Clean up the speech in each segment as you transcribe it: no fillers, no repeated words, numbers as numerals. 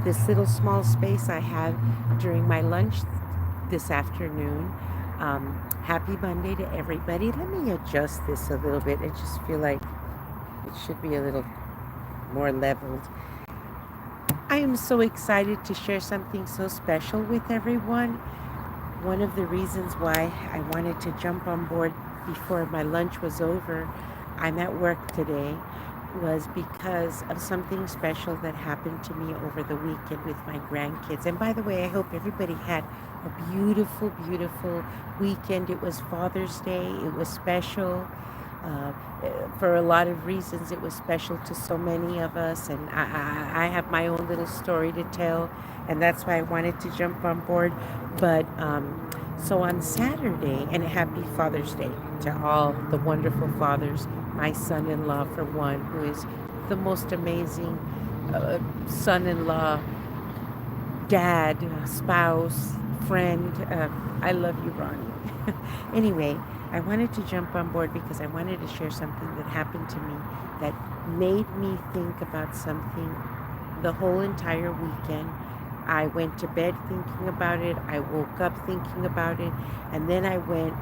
this little small space I had during my lunch this afternoon. Happy Monday to everybody. Let me adjust this a little bit. I just feel like it should be a little more leveled. I am so excited to share something so special with everyone. One of the reasons why I wanted to jump on board before my lunch was over, I'm at work today, was because of something special that happened to me over the weekend with my grandkids. And by the way, I hope everybody had a beautiful, beautiful weekend. It was Father's Day. It was special. Uh, for a lot of reasons, it was special to so many of us, and I have my own little story to tell, and that's why I wanted to jump on board. But so on Saturday, and happy Father's Day to all the wonderful fathers, my son in law, for one, who is the most amazing son in law, dad, spouse, friend. I love you, Ronnie. Anyway, I wanted to jump on board because I wanted to share something that happened to me that made me think about something the whole entire weekend. I went to bed thinking about it. I woke up thinking about it, and then I went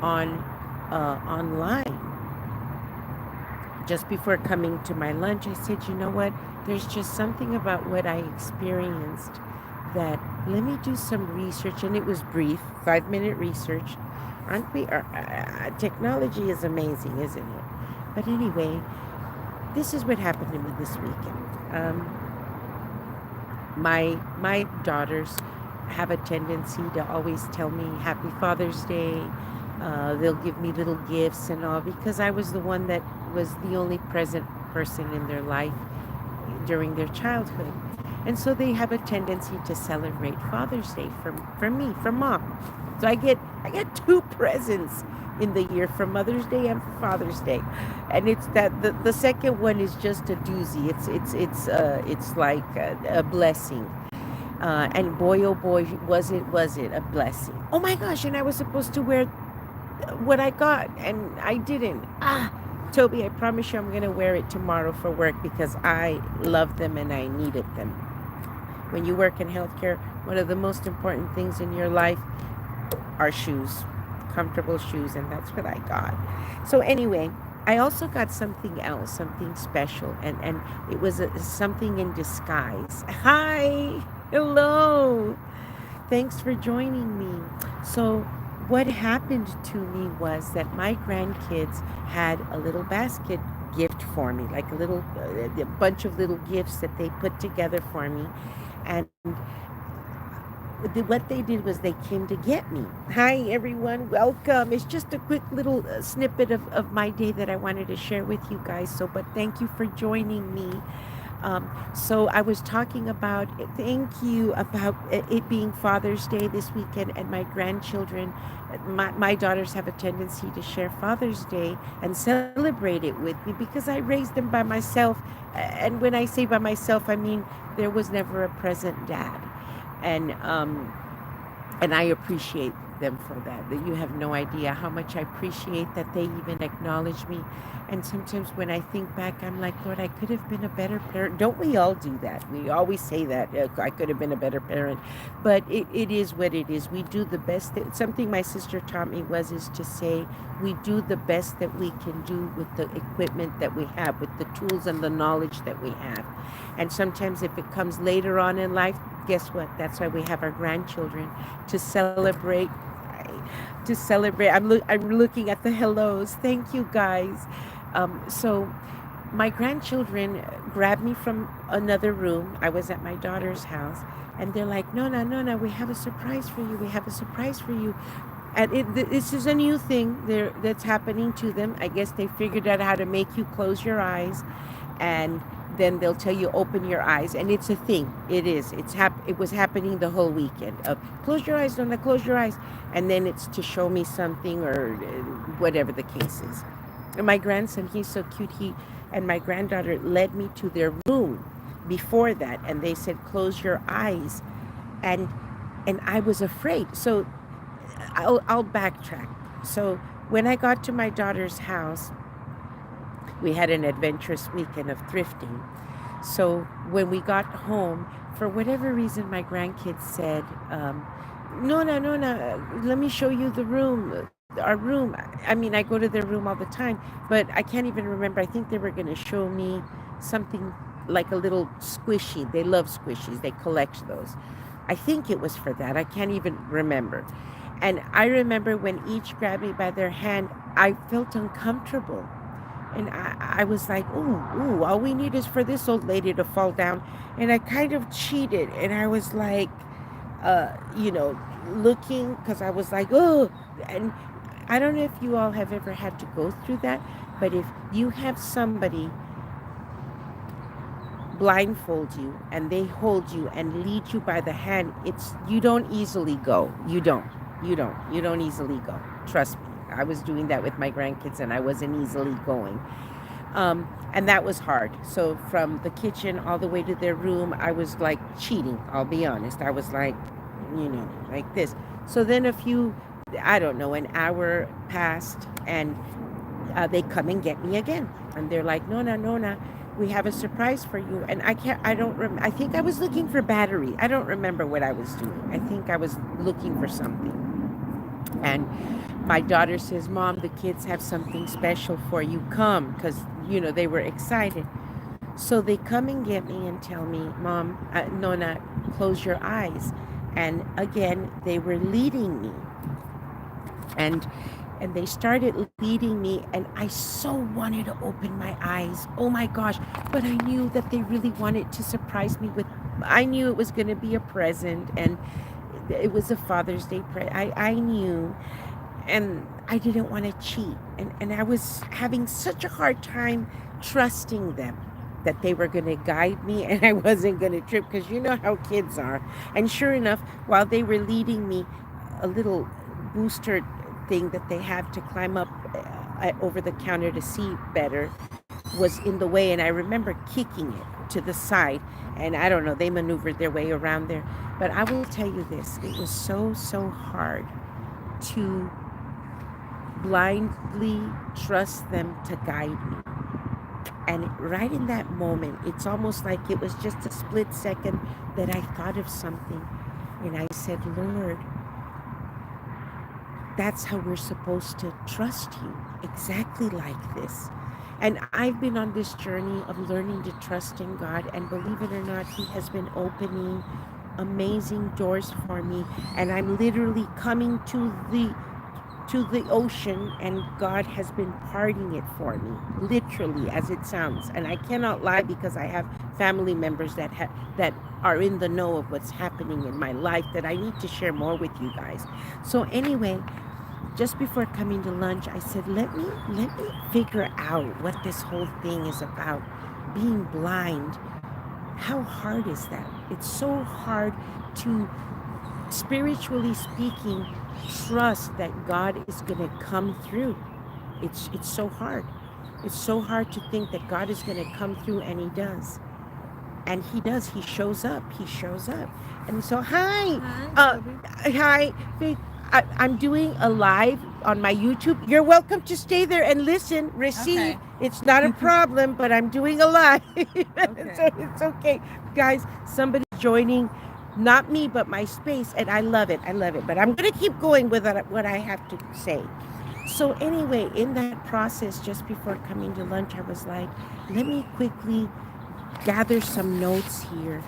on online just before coming to my lunch. I said, you know what? There's just something about what I experienced that let me do some research. And it was brief, 5-minute research. Aren't we? Technology is amazing, isn't it? But anyway, this is what happened to me this weekend. My daughters have a tendency to always tell me Happy Father's Day. They'll give me little gifts and all because I was the one that was the only present person in their life during their childhood. And so they have a tendency to celebrate Father's Day for me, for mom. So I get two presents in the year, for Mother's Day and for Father's Day. And it's that the second one is just a doozy. It's like a blessing. And boy, oh boy, was it a blessing. Oh my gosh, and I was supposed to wear what I got and I didn't. Toby, I promise you I'm going to wear it tomorrow for work because I love them and I needed them. When you work in healthcare, one of the most important things in your life are shoes, comfortable shoes, and that's what I got. So anyway, I also got something else, something special, and it was something in disguise. Hi, hello, thanks for joining me. So what happened to me was that my grandkids had a little basket gift for me, like a bunch of little gifts that they put together for me, and what they did was they came to get me. Hi, everyone. Welcome. It's just a quick little snippet of my day that I wanted to share with you guys. So, but thank you for joining me. So I was talking about, thank you, about it being Father's Day this weekend and my grandchildren. My daughters have a tendency to share Father's Day and celebrate it with me because I raised them by myself. And when I say by myself, I mean there was never a present dad. And and I appreciate them for that. That you have no idea how much I appreciate that they even acknowledge me. And sometimes when I think back, I'm like, Lord, I could have been a better parent. Don't we all do that? We always say that I could have been a better parent, but it is what it is. We do the best. Something my sister taught me is to say we do the best that we can do with the equipment that we have, with the tools and the knowledge that we have. And sometimes if it comes later on in life, guess what? That's why we have our grandchildren to celebrate. I'm looking at the hellos. Thank you, guys. So my grandchildren grabbed me from another room. I was at my daughter's house, and they're like, no, no, no, no, we have a surprise for you. We have a surprise for you. And this is a new thing that's happening to them. I guess they figured out how to make you close your eyes, and then they'll tell you open your eyes, and it's a thing. It is. It was happening the whole weekend. Close your eyes, Donna. Close your eyes, and then it's to show me something or whatever the case is. And my grandson, he's so cute. He and my granddaughter led me to their room before that, and they said close your eyes, and I was afraid. So I'll backtrack. So when I got to my daughter's house, we had an adventurous weekend of thrifting. So when we got home, for whatever reason, my grandkids said, Nona, Nona, let me show you the room, our room. I mean, I go to their room all the time, but I can't even remember. I think they were going to show me something like a little squishy. They love squishies, they collect those. I think it was for that. I can't even remember. And I remember when each grabbed me by their hand, I felt uncomfortable. And I was like, ooh, all we need is for this old lady to fall down. And I kind of cheated. And I was like, you know, looking, because I was like, oh, and I don't know if you all have ever had to go through that, but if you have somebody blindfold you and they hold you and lead you by the hand, it's you don't easily go. You don't easily go. Trust me. I was doing that with my grandkids and I wasn't easily going. And that was hard. So from the kitchen all the way to their room, I was like cheating, I'll be honest. I was like, like this. So then I don't know, an hour passed and they come and get me again. And they're like, Nona, Nona, we have a surprise for you. And I think I was looking for battery. I don't remember what I was doing. I think I was looking for something. And my daughter says, Mom, the kids have something special for you. Come, because, they were excited. So they come and get me and tell me, Mom, Nona, close your eyes. And again, they were leading me. And and they started leading me, and I so wanted to open my eyes. Oh my gosh. But I knew that they really wanted to surprise me with, I knew it was going to be a present, and it was a Father's Day present. I knew, and I didn't want to cheat. And I was having such a hard time trusting them that they were going to guide me and I wasn't going to trip, because you know how kids are. And sure enough, while they were leading me, a little booster thing that they have to climb up over the counter to see better was in the way. And I remember kicking it to the side. And I don't know, they maneuvered their way around there. But I will tell you this, it was so, so hard to blindly trust them to guide me. And right in that moment, it's almost like it was just a split second that I thought of something. And I said, Lord, that's how we're supposed to trust you, exactly like this. And I've been on this journey of learning to trust in God. And believe it or not, He has been opening amazing doors for me. And I'm literally coming to the ocean, and God has been parting it for me, literally, as it sounds. And I cannot lie, because I have family members that are in the know of what's happening in my life that I need to share more with you guys. So anyway, just before coming to lunch, I said, let me figure out what this whole thing is about. Being blind, how hard is that? It's so hard to, spiritually speaking, trust that God is going to come through. It's so hard. It's so hard to think that God is going to come through, and He does. And He does. He shows up. He shows up. And so, hi. Hi. I'm doing a live on my YouTube. You're welcome to stay there and listen, receive. Okay. It's not a problem, but I'm doing a live. Okay. So it's okay. Guys, somebody's joining, not me, but my space, and I love it. I love it. But I'm going to keep going with what I have to say. So anyway, in that process, just before coming to lunch, I was like, let me quickly gather some notes here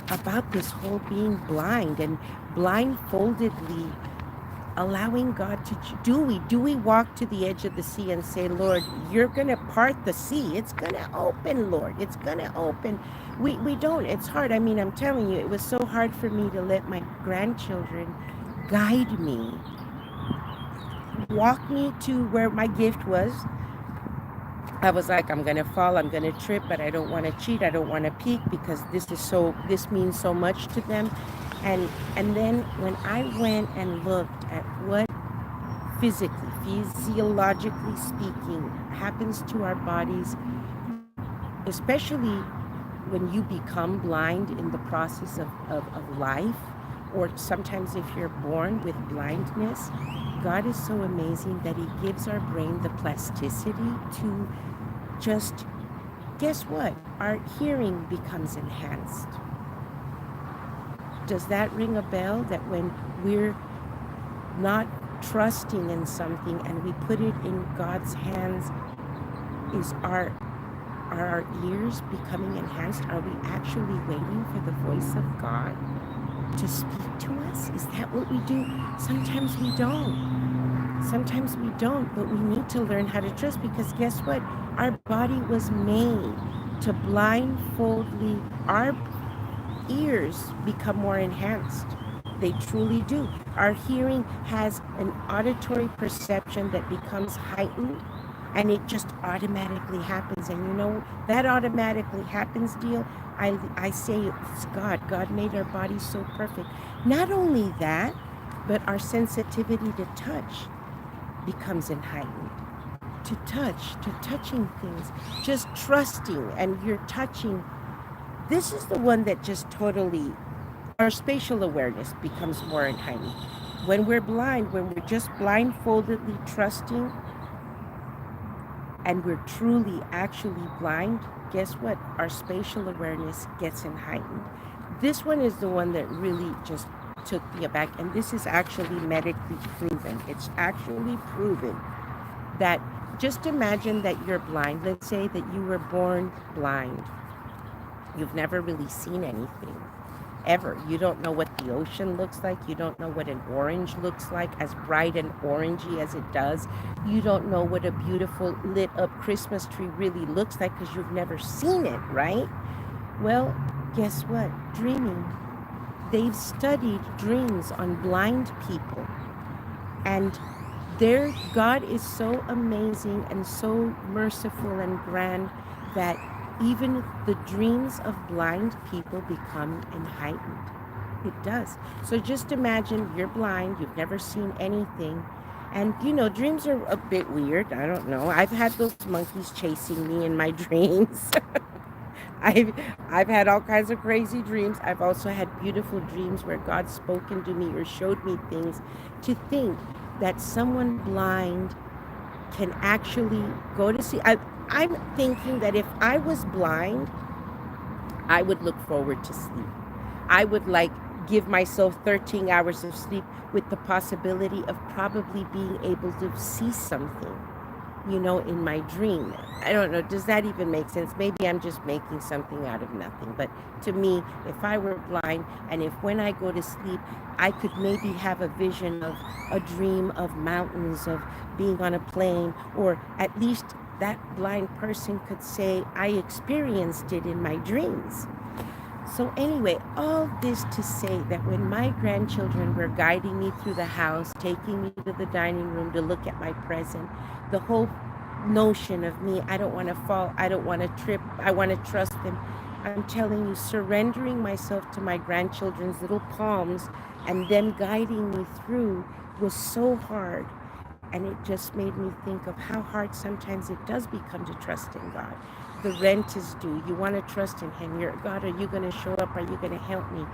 about this whole being blind and blindfoldedly allowing God to do we walk to the edge of the sea and say, Lord, you're going to part the sea. It's going to open, Lord. It's going to open. We don't. It's hard. I mean, I'm telling you, it was so hard for me to let my grandchildren guide me, walk me to where my gift was. I was like, I'm going to fall, I'm going to trip, but I don't want to cheat. I don't want to peek, because this means so much to them. And then when I went and looked at what physically, physiologically speaking, happens to our bodies, especially when you become blind in the process of life, or sometimes if you're born with blindness, God is so amazing that He gives our brain the plasticity to just guess what? Our hearing becomes enhanced. Does that ring a bell that when we're not trusting in something and we put it in God's hands, is are our ears becoming enhanced? Are we actually waiting for the voice of God to speak to us? Is that what we do? Sometimes we don't. Sometimes we don't, but we need to learn how to trust, because guess what? Our body was made to blindfoldly, our ears become more enhanced. They truly do. Our hearing has an auditory perception that becomes heightened, and it just automatically happens. And you know, that automatically happens deal. I say it's God. God made our bodies so perfect. Not only that, but our sensitivity to touch becomes heightened. To touching things, just trusting, and you're touching. This is the one that just totally, our spatial awareness becomes more heightened. When we're blind, when we're just blindfoldedly trusting, and we're truly actually blind, guess what? Our spatial awareness gets heightened. This one is the one that really just took me aback, and this is actually medically proven. It's actually proven that, just imagine that you're blind. Let's say that you were born blind. You've never really seen anything ever. You don't know what the ocean looks like. You don't know what an orange looks like, as bright and orangey as it does. You don't know what a beautiful lit up Christmas tree really looks like because you've never seen it, right? Well, guess what? Dreaming. They've studied dreams on blind people, and their God is so amazing and so merciful and grand that even the dreams of blind people become heightened. It does. So just imagine you're blind, you've never seen anything, and you know, dreams are a bit weird. I don't know. I've had those monkeys chasing me in my dreams. I've I've had all kinds of crazy dreams. I've also had beautiful dreams where God's spoken to me or showed me things. To think that someone blind can actually go to see. I'm thinking that if I was blind, I would look forward to sleep. I would like give myself 13 hours of sleep with the possibility of probably being able to see something, you know, in my dream. I don't know, does that even make sense? Maybe I'm just making something out of nothing. But to me, if I were blind, and if when I go to sleep, I could maybe have a vision of a dream of mountains, of being on a plane, or at least that blind person could say, I experienced it in my dreams. So anyway, all this to say that when my grandchildren were guiding me through the house, taking me to the dining room to look at my present, the whole notion of me, I don't want to fall, I don't want to trip, I want to trust them. I'm telling you, surrendering myself to my grandchildren's little palms and them guiding me through was so hard. And it just made me think of how hard sometimes it does become to trust in God. The rent is due. You want to trust in Him. You're, God, are you going to show up? Are you going to help me?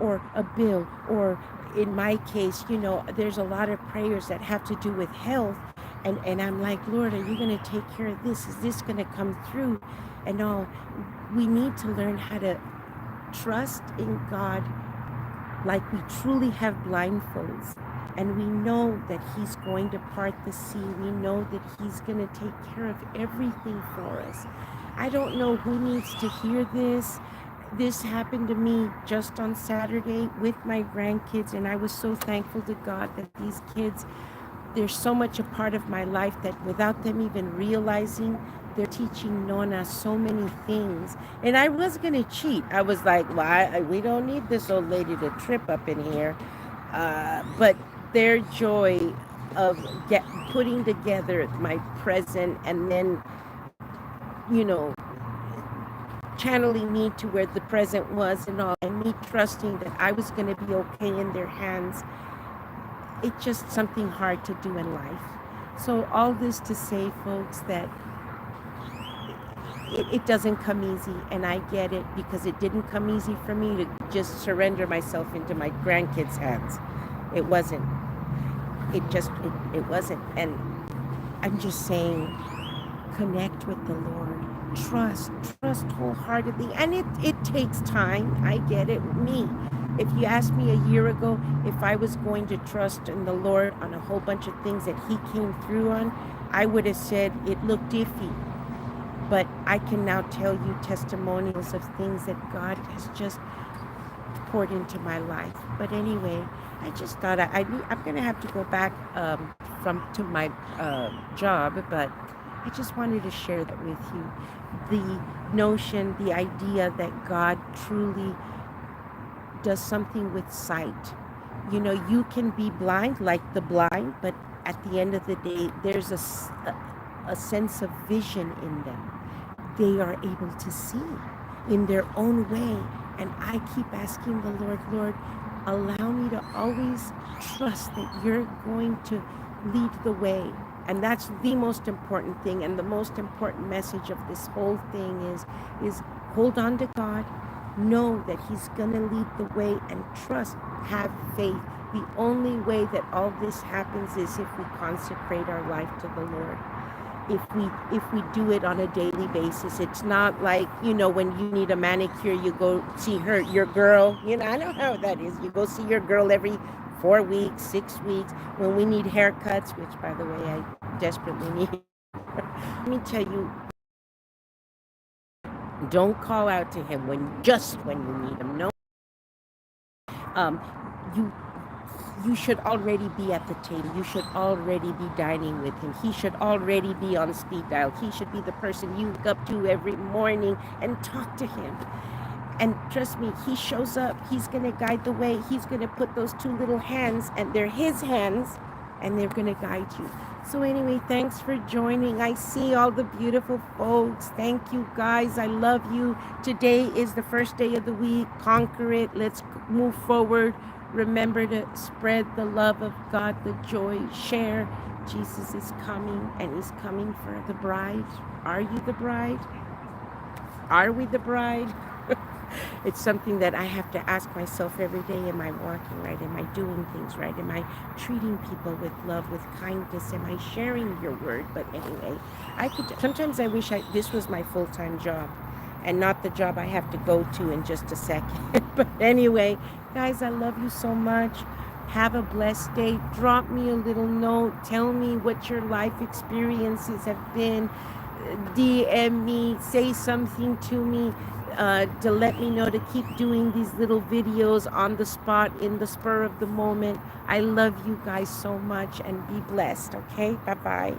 Or a bill. Or in my case, you know, there's a lot of prayers that have to do with health. And I'm like, Lord, are you going to take care of this? Is this going to come through? And all. We need to learn how to trust in God like we truly have blindfolds. And we know that He's going to part the sea. We know that He's going to take care of everything for us. I don't know who needs to hear this. This happened to me just on Saturday with my grandkids, and I was so thankful to God that these kids, they're so much a part of my life that without them even realizing, they're teaching Nona so many things. And I was going to cheat. I was like, well, we don't need this old lady to trip up in here. But their joy of putting together my present, and then, you know, channeling me to where the present was and all, and me trusting that I was going to be okay in their hands. It's just something hard to do in life. So all this to say, folks, that it doesn't come easy, and I get it, because it didn't come easy for me to just surrender myself into my grandkids' hands. It wasn't. It wasn't. And I'm just saying, connect with the Lord. trust, trust wholeheartedly. And it takes time. I get it. Me, if you asked me a year ago if I was going to trust in the Lord on a whole bunch of things that He came through on, I would have said it looked iffy. But I can now tell you testimonials of things that God has just poured into my life. But anyway, I just thought I'm going to have to go back to my job, but I just wanted to share that with you. The notion, the idea that God truly does something with sight. You know, you can be blind like the blind, but at the end of the day, there's a sense of vision in them. They are able to see in their own way. And I keep asking the Lord, Lord, allow me to always trust that you're going to lead the way. And that's the most important thing. And the most important message of this whole thing is hold on to God. Know that He's going to lead the way, and trust, have faith. The only way that all this happens is if we consecrate our life to the Lord. If we do it on a daily basis. It's not like, you know, when you need a manicure, you go see your girl. You know, I know how that is. You go see your girl every 4 weeks, 6 weeks. When we need haircuts, which by the way I desperately need. Let me tell you, don't call out to Him when you need Him. No, um, you you should already be at the table. You should already be dining with Him. He should already be on speed dial. He should be the person you look up to every morning and talk to Him. And trust me, He shows up. He's going to guide the way. He's going to put those two little hands, and they're His hands, and they're going to guide you. So anyway, thanks for joining. I see all the beautiful folks. Thank you, guys. I love you. Today is the first day of the week. Conquer it. Let's move forward. Remember to spread the love of God, the joy, share. Jesus is coming, and He's coming for the bride. Are you the bride? Are we the bride? It's something that I have to ask myself every day. Am I walking right? Am I doing things right? Am I treating people with love, with kindness? Am I sharing your word? But anyway, sometimes I wish this was my full-time job and not the job I have to go to in just a second. But anyway, guys, I love you so much. Have a blessed day. Drop me a little note. Tell me what your life experiences have been. DM me. Say something to me to let me know to keep doing these little videos on the spot, in the spur of the moment. I love you guys so much, and be blessed. Okay? Bye-bye.